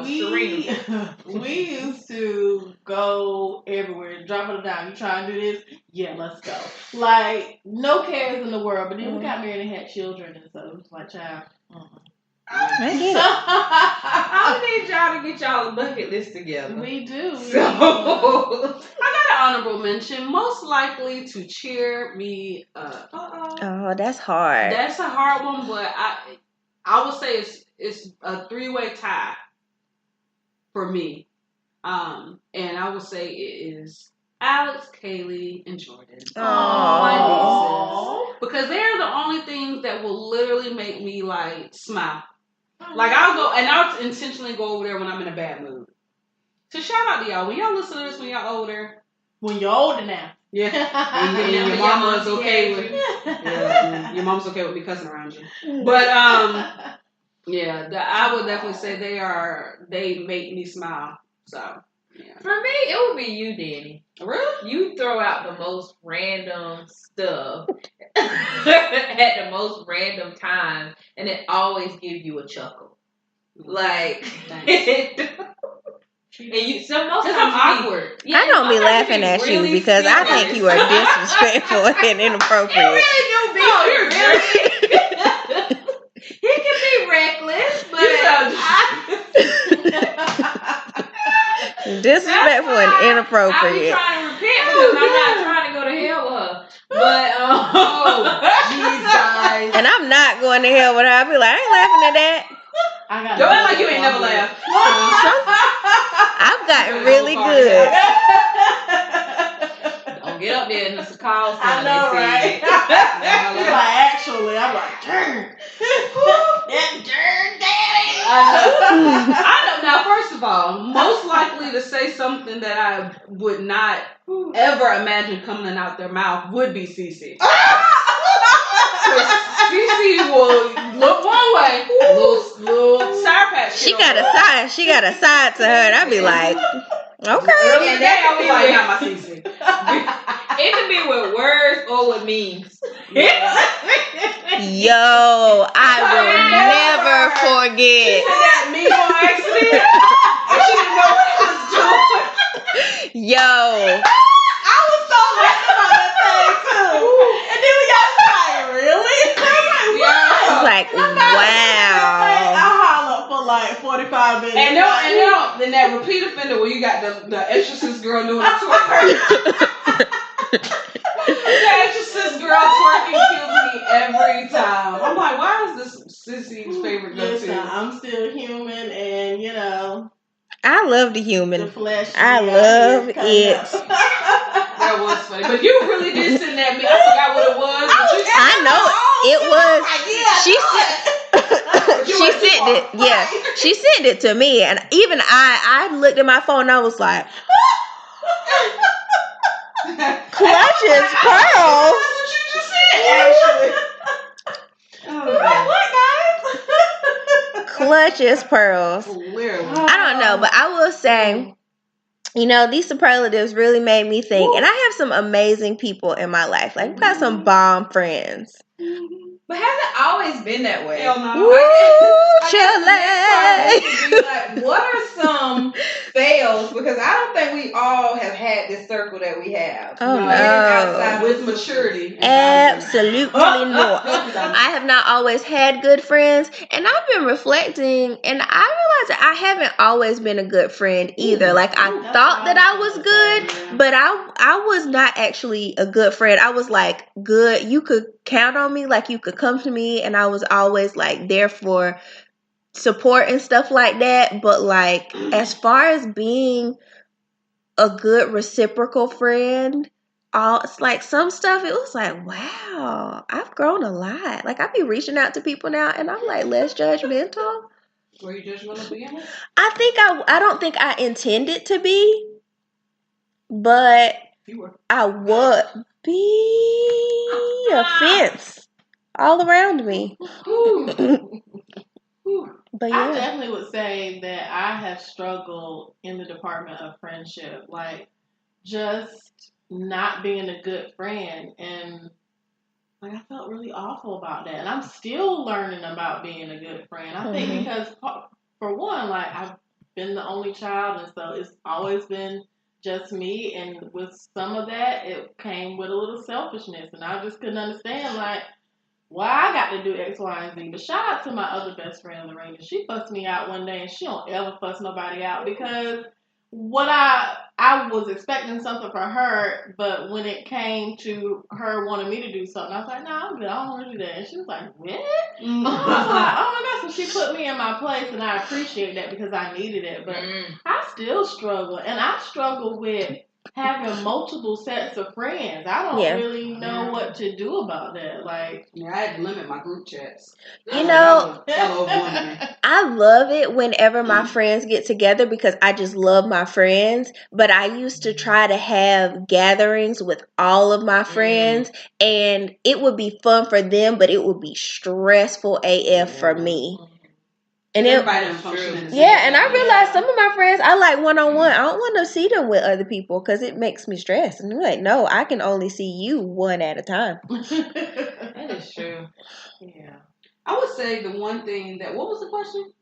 Listen, we used to go everywhere, drop it down. You trying to do this? Yeah, let's go. Like, no cares in the world. But then we got married and had children, and so it was my child. I get it. I need y'all to get y'all a bucket list together. We do. I got an honorable mention. Most likely to cheer me up. Oh, that's hard. That's a hard one, but I would say it's a 3-way tie for me. And I would say it is Alex, Kaylee, and Jordan. Oh, because they're the only things that will literally make me like smile. Like I'll intentionally go over there when I'm in a bad mood. So shout out to y'all. When y'all listen to this when y'all older. When you're older now. Yeah. And your mama's okay with your mom's okay with me cussing around you. But yeah, I would definitely say they make me smile. So yeah. For me, it would be you, Dani. Really? You throw out the most random stuff at the most random times, and it always gives you a chuckle. Like, and you sometimes I'm awkward. Yeah, I don't be laughing at really you because serious. I think you are disrespectful and inappropriate. You really do be. No, you're really. He can be reckless, but disrespectful and inappropriate. I'm trying to repent because I'm not trying to go to hell with her. But Jesus. And I'm not going to hell with her. I'll be like, I ain't laughing at that. Don't act like you ain't never laughed. I've gotten really good. Don't get up there and it's a call. I know, right? You're like, actually, I'm like, darn. That darn daddy. I don't. Now, first of all, most likely to say something that I would not ever imagine coming out their mouth would be Cece. Cece will look one way, little sour patch. She got a side to her, and I'd be like, okay. Earlier today, I was like, not my Cece. It could be with words or with memes. Yo, I will never forget. That meme on accident. She didn't know what it was doing. Yo. I was so happy about that thing too. And then we got tired, really? I was like, what? It's like, wow. I hollered for like 45 minutes. And then that repeat offender where you got the exorcist girl doing a twerk. The exorcist girl twerking kills me every time. I'm like, why is this I love the human. The flesh. I love it. That was funny. But you really did send that me. I forgot what it was. I know it. She sent it. Yeah. She sent it to me. And even I looked at my phone and I was like, clutches, pearls. That's what you just said, actually. What, guys? Clutches, pearls. Literally. I don't know, but I will say, these superlatives really made me think. And I have some amazing people in my life. Like, I've got some bomb friends. But has it always been that way? Hell no. Woo, Like, what are some fails? Because I don't think we all have had this circle that we have. Oh, no. Outside with maturity. Absolutely not. I have not always had good friends. And I've been reflecting, and I realized that I haven't always been a good friend either. Like, I thought that I was good, but I was not actually a good friend. I was like good. You could count on me, like you could come to me, and I was always like there for support and stuff like that. But like, as far as being a good reciprocal friend, it's like some stuff, it was like, wow, I've grown a lot. Like, I be reaching out to people now and I'm like less judgmental. Were you judgmental to begin with? I don't think I intended to be, but I would be a fence all around me. But yeah. I definitely would say that I have struggled in the department of friendship, like just not being a good friend, and like I felt really awful about that, and I'm still learning about being a good friend. I think because for one, like I've been the only child, and so it's always been just me, and with some of that, it came with a little selfishness, and I just couldn't understand like why I got to do X, Y, and Z. But shout out to my other best friend, Lorena. She fussed me out one day, and she don't ever fuss nobody out because what I was expecting something for her, but when it came to her wanting me to do something, I was like, nah, I'm good. I don't want to do that. And she was like, what? I was like, oh my God. So she put me in my place, and I appreciate that because I needed it. But I still struggle, and I struggle with having multiple sets of friends. I don't really know what to do about that. Like, I had to limit my group chats. You know, that was overwhelming. I love it whenever my friends get together because I just love my friends. But I used to try to have gatherings with all of my friends, and it would be fun for them, but it would be stressful AF for me. And everybody didn't function. And I realized some of my friends I like one-on-one. I don't want to see them with other people because it makes me stress. And I'm like, no, I can only see you one at a time. That is true. Yeah. I would say the one thing that, what was the question?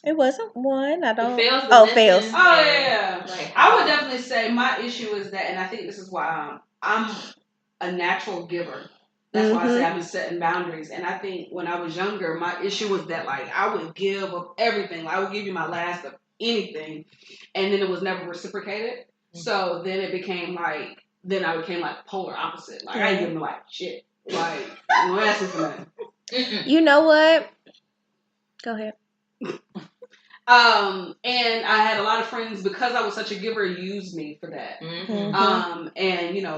It wasn't one. I don't. Fails. Oh, yeah. Like, I would definitely say my issue is that, and I think this is why I'm a natural giver. That's why I say I've been setting boundaries. And I think when I was younger, my issue was that, like, I would give of everything. Like, I would give you my last of anything. And then it was never reciprocated. So then it became like, then I became like polar opposite. Like, I ain't giving like shit. Like, no asking for nothing. You know what? Go ahead. And I had a lot of friends because I was such a giver used me for that. And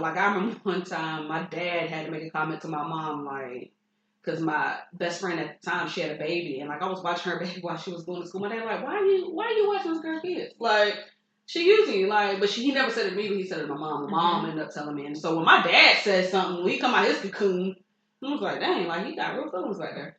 like I remember one time my dad had to make a comment to my mom, like, because my best friend at the time, she had a baby, and like I was watching her baby while she was going to school. My dad like, why are you watching this girl kids? Like, she using you, like, but he never said it to me, but he said it to my mom. My mom ended up telling me, and so when my dad said something, when he come out his cocoon, I was like, dang, like, he got real feelings right there.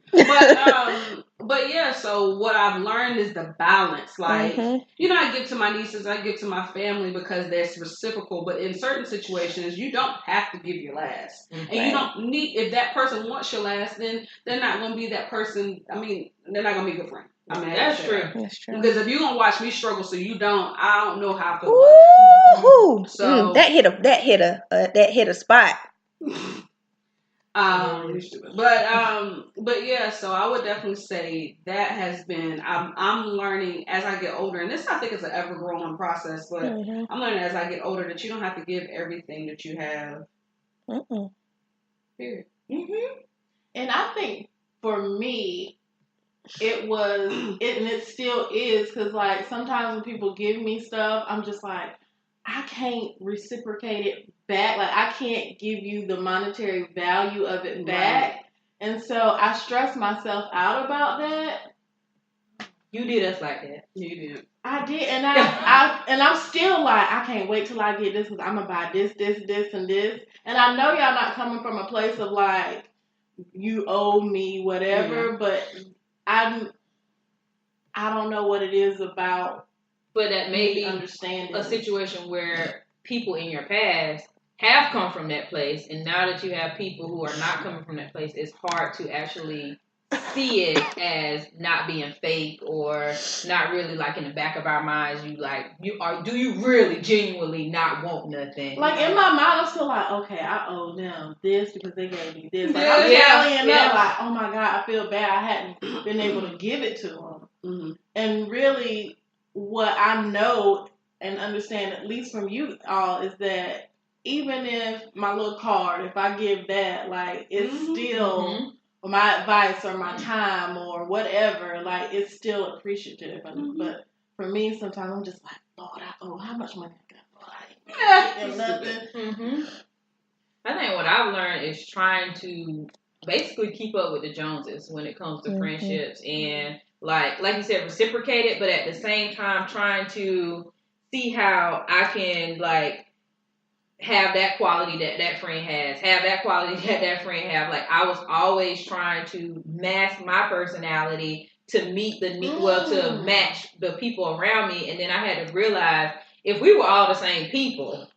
But yeah, so what I've learned is the balance. Like, I give to my nieces, I give to my family because that's reciprocal. But in certain situations, you don't have to give your last. And you don't need, if that person wants your last, then they're not going to be that person. I mean, they're not going to be a good friend. I mean, that's true. That's true. Because if you're going to watch me struggle so you don't, I don't know how I feel about it. So, that hit a spot. But yeah, so I would definitely say that has been, I'm learning as I get older, and this I think is an ever growing process, but I'm learning as I get older that you don't have to give everything that you have. Period. And I think for me, it was, and it still is, because, like, sometimes when people give me stuff, I'm just like, I can't reciprocate it back. Like, I can't give you the monetary value of it back. Right. And so I stress myself out about that. You did us like that. You did. I did, and I'm still like, I can't wait till I get this, because I'm gonna buy this, and this. And I know y'all not coming from a place of like, you owe me whatever, but I don't know what it is about. But that may be understanding a situation where people in your past have come from that place, and now that you have people who are not coming from that place, it's hard to actually see it as not being fake, or not really, like, in the back of our minds, do you really genuinely not want nothing? Like, in my mind, I'm still like, okay, I owe them this because they gave me this. Like, I'm tallying up, like, oh my God, I feel bad I hadn't been able to give it to them. Mm-hmm. And really, what I know and understand, at least from you all, is that even if my little card, if I give that, like, it's still or my advice or my time or whatever, like, it's still appreciative. But for me, sometimes I'm just like, Lord, I owe how much money I got? Lord, I ain't nothing. I think what I've learned is trying to basically keep up with the Joneses when it comes to friendships, and like you said, reciprocate it, but at the same time trying to see how I can, like, have that quality that friend has, have that quality that friend have. Like, I was always trying to mask my personality to meet the need, to match the people around me, and then I had to realize if we were all the same people,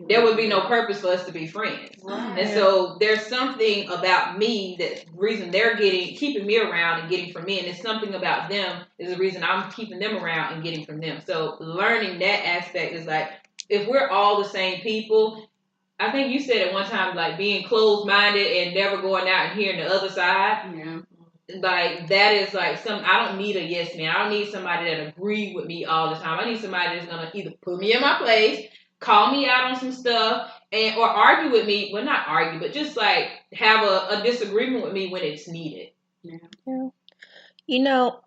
there would be no purpose for us to be friends. Right. And so there's something about me that reason they're keeping me around and getting from me, and it's something about them is the reason I'm keeping them around and getting from them. So learning that aspect is like, if we're all the same people, I think you said at one time, like, being closed-minded and never going out and hearing the other side. Yeah. Like, that is like I don't need a yes man. I don't need somebody that agree with me all the time. I need somebody that's gonna either put me in my place, call me out on some stuff, or argue with me. Well, not argue, but just like have a disagreement with me when it's needed. Yeah. You know,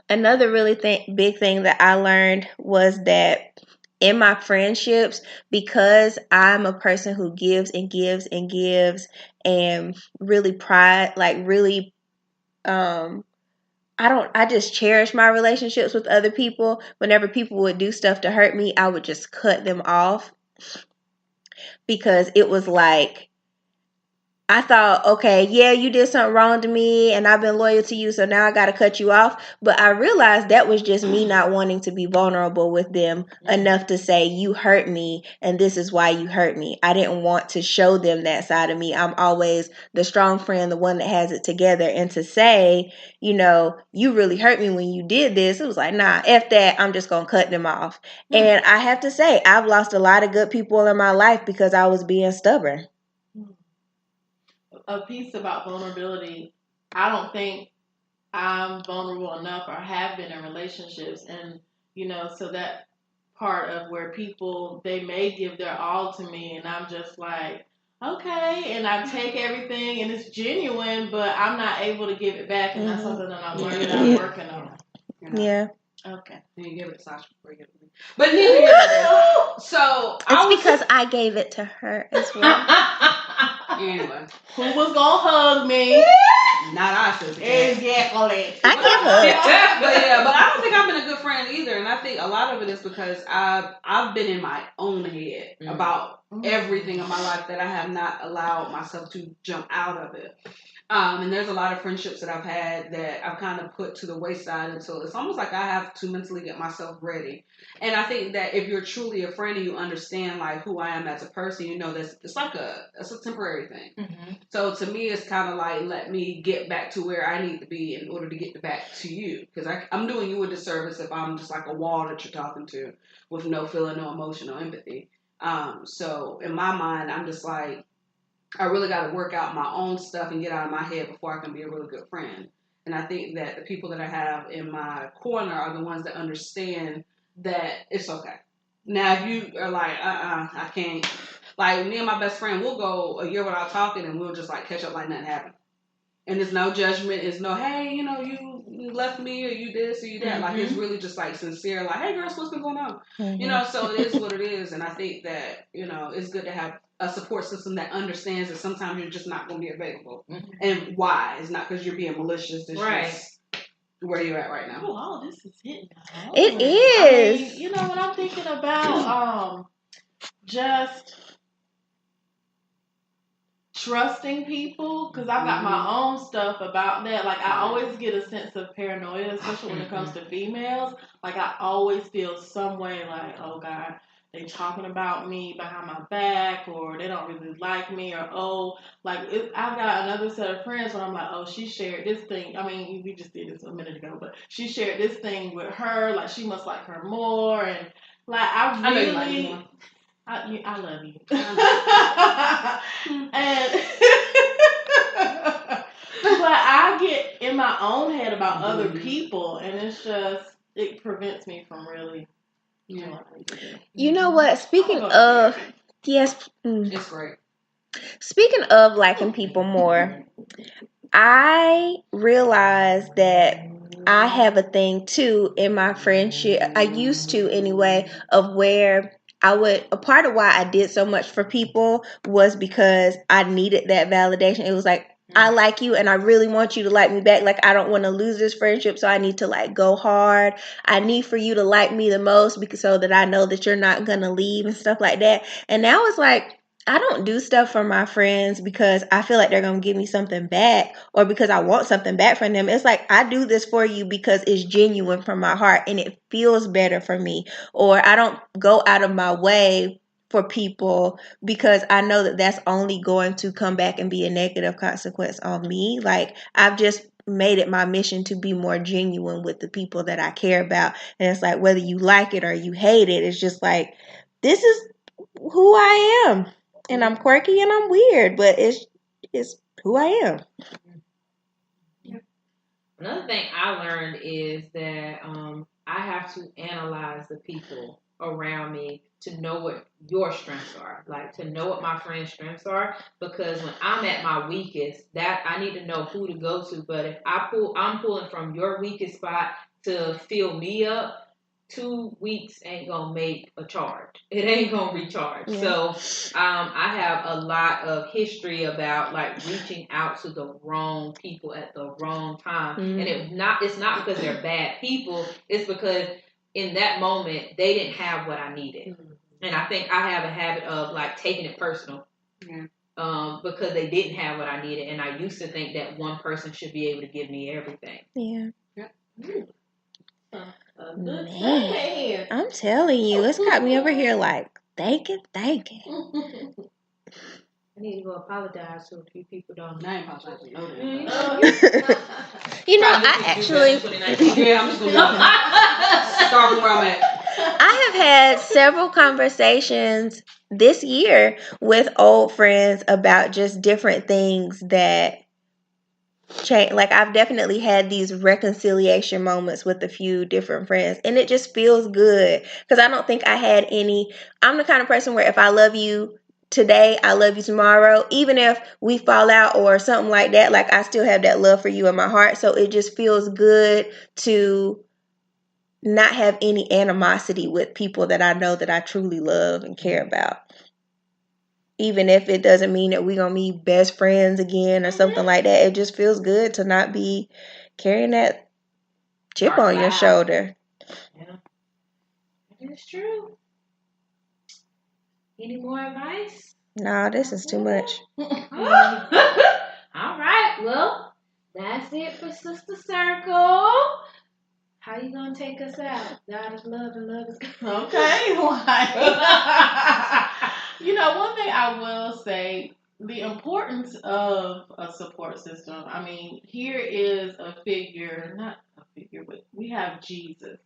another really big thing that I learned was that in my friendships, because I'm a person who gives and gives and gives, and really I just cherish my relationships with other people. Whenever people would do stuff to hurt me, I would just cut them off, because it was like, I thought, okay, yeah, you did something wrong to me and I've been loyal to you, so now I got to cut you off. But I realized that was just me not wanting to be vulnerable with them enough to say, you hurt me and this is why you hurt me. I didn't want to show them that side of me. I'm always the strong friend, the one that has it together. And to say, you know, you really hurt me when you did this, it was like, nah, F that, I'm just going to cut them off. And I have to say, I've lost a lot of good people in my life because I was being stubborn. A piece about vulnerability, I don't think I'm vulnerable enough or have been in relationships. And, you know, so that part of where people, they may give their all to me and I'm just like, okay, and I take everything and it's genuine, but I'm not able to give it back, and that's something that I'm learning, I'm working on. You know? Yeah. Okay. And you give it to Sasha before you give it to me. But so it's because I gave it to her as well. Anyway, who was gonna hug me? Not I, sister. Exactly. I give hugs. But I don't think I've been a good friend either, and I think a lot of it is because I've been in my own head about everything in my life that I have not allowed myself to jump out of it. And there's a lot of friendships that I've had that I've kind of put to the wayside until it's almost like I have to mentally get myself ready. And I think that if you're truly a friend and you understand like who I am as a person, you know that's it's a temporary thing. Mm-hmm. So to me, it's kind of like, let me get back to where I need to be in order to get back to you, because I'm doing you a disservice if I'm just like a wall that you're talking to with no feeling, no emotion, no empathy. So in my mind, I'm just like, I really got to work out my own stuff and get out of my head before I can be a really good friend. And I think that the people that I have in my corner are the ones that understand that it's okay. Now, if you are like, I can't. Like, me and my best friend, we'll go a year without talking and we'll just, like, catch up like nothing happened. And there's no judgment. It's no, hey, you left me or you this or you that. Like, it's really just like sincere. Like, hey, girls, what's been going on? So it is what it is. And I think that, it's good to have a support system that understands that sometimes you're just not going to be available. And why? It's not because you're being malicious. It's just where you're at right now. Oh, all this is hitting home. It is. I mean, when I'm thinking about just trusting people, because I've got my own stuff about that. Like, I always get a sense of paranoia, especially when it comes to females. Like, I always feel some way like, oh God, they talking about me behind my back, or they don't really like me, or I've got another set of friends where I'm like, oh, she shared this thing. I mean, we just did this a minute ago, but she shared this thing with her. Like, she must like her more, and like I know you like me more. I love you. But I get in my own head about other people, and it prevents me from really. You know what? Speaking of, yes, it's great. Speaking of liking people more, I realized that I have a thing too in my friendship. I used to anyway, of where a part of why I did so much for people was because I needed that validation. It was like, I like you and I really want you to like me back. Like, I don't want to lose this friendship, so I need to like go hard. I need for you to like me the most so that I know that you're not going to leave and stuff like that. And now it's like, I don't do stuff for my friends because I feel like they're going to give me something back or because I want something back from them. It's like, I do this for you because it's genuine from my heart and it feels better for me. Or I don't go out of my way for people because I know that that's only going to come back and be a negative consequence on me. Like, I've just made it my mission to be more genuine with the people that I care about. And it's like, whether you like it or you hate it, it's just like, this is who I am. And I'm quirky and I'm weird, but it's who I am. Another thing I learned is that I have to analyze the people around me to know what your strengths are, like to know what my friends' strengths are. Because when I'm at my weakest, that I need to know who to go to. But if I'm pulling from your weakest spot to fill me up. 2 weeks ain't gonna make a charge. It ain't gonna recharge. Yeah. So I have a lot of history about like reaching out to the wrong people at the wrong time. And it's not because they're bad people. It's because in that moment they didn't have what I needed. And I think I have a habit of like taking it personal. Because they didn't have what I needed. And I used to think that one person should be able to give me everything. Yeah. Man, I'm telling you, it's got me over here like thinking. I need to go apologize to a few people, don't I? Apologize to You know, I actually I'm just gonna start from where I'm at. I have had several conversations this year with old friends about just different things that change. Like, I've definitely had these reconciliation moments with a few different friends, and it just feels good because I don't think I had any. I'm the kind of person where if I love you today, I love you tomorrow, even if we fall out or something like that. Like, I still have that love for you in my heart, so it just feels good to not have any animosity with people that I know that I truly love and care about. Even if it doesn't mean that we're going to be best friends again or something like that. It just feels good to not be carrying that chip on your shoulder. Yeah. It's true. Any more advice? No, this is too much. All right. Well, that's it for Sister Circle. How you going to take us out? God is love and love is God. Okay. One thing I will say, the importance of a support system. I mean, here is not a figure, but we have Jesus,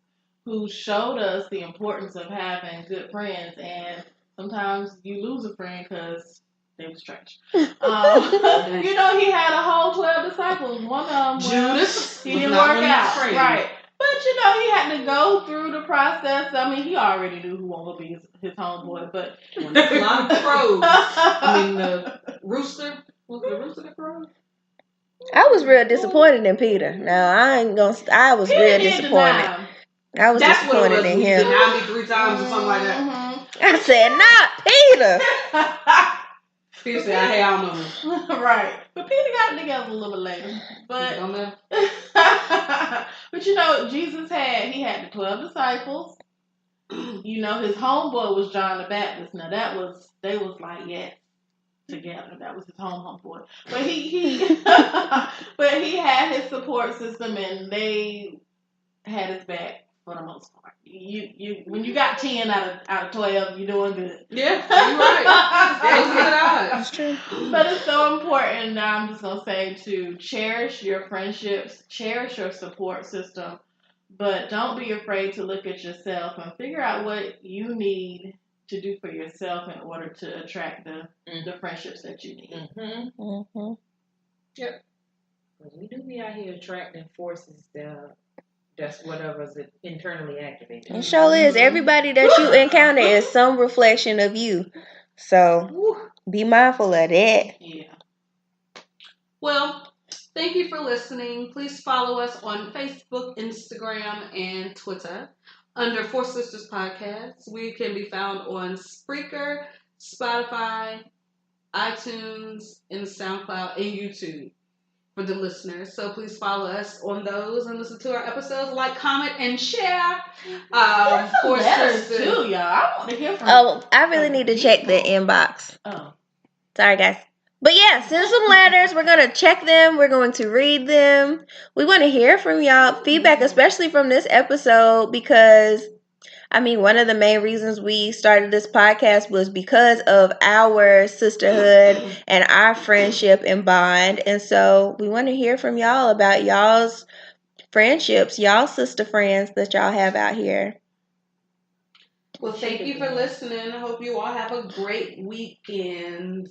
who showed us the importance of having good friends. And sometimes you lose a friend because they was trash. He had a whole 12 disciples. One of them Judas, he didn't work out. Right. But, he had to go through the process. I mean, he already knew who was going to be his homeboy, but... When the flock crows, the rooster, was the rooster that crowed? I was real disappointed in Peter. Now I ain't gonna. I was real disappointed. I was That's disappointed what it was. in He him. denied me 3 times or something like that. I said, not Peter. Peter said, "Hey, I don't know him." Right, but Peter got it together a little later. But but you know, Jesus had the 12 disciples. You know, his homeboy was John the Baptist. Now they was like, yes, together. That was his homeboy. But he but he had his support system, and they had his back for the most part. You when you got 10 out of 12, you're doing good. Yeah, you're right. Those are good odds. That's true. But it's so important. Now I'm just gonna say to cherish your friendships, cherish your support system. But don't be afraid to look at yourself and figure out what you need to do for yourself in order to attract the friendships that you need. Mm-hmm. Mm-hmm. Yep. Because we do be out here attracting forces that's whatever's internally activated. It sure is. Everybody that you encounter is some reflection of you. So be mindful of that. Yeah. Well, thank you for listening. Please follow us on Facebook, Instagram, and Twitter under Four Sisters Podcast. We can be found on Spreaker, Spotify, iTunes, and SoundCloud, and YouTube for the listeners. So please follow us on those and listen to our episodes. Like, comment, and share. Four Sisters too, y'all. I want to hear from you. Oh, I really need to check the inbox. Oh. Sorry, guys. But yeah, send some letters. We're going to check them. We're going to read them. We want to hear from y'all. Feedback, especially from this episode, because, I mean, one of the main reasons we started this podcast was because of our sisterhood and our friendship and bond. And so we want to hear from y'all about y'all's friendships, y'all sister friends that y'all have out here. Well, thank you for listening. I hope you all have a great weekend.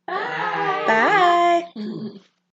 Bye. Bye. Bye.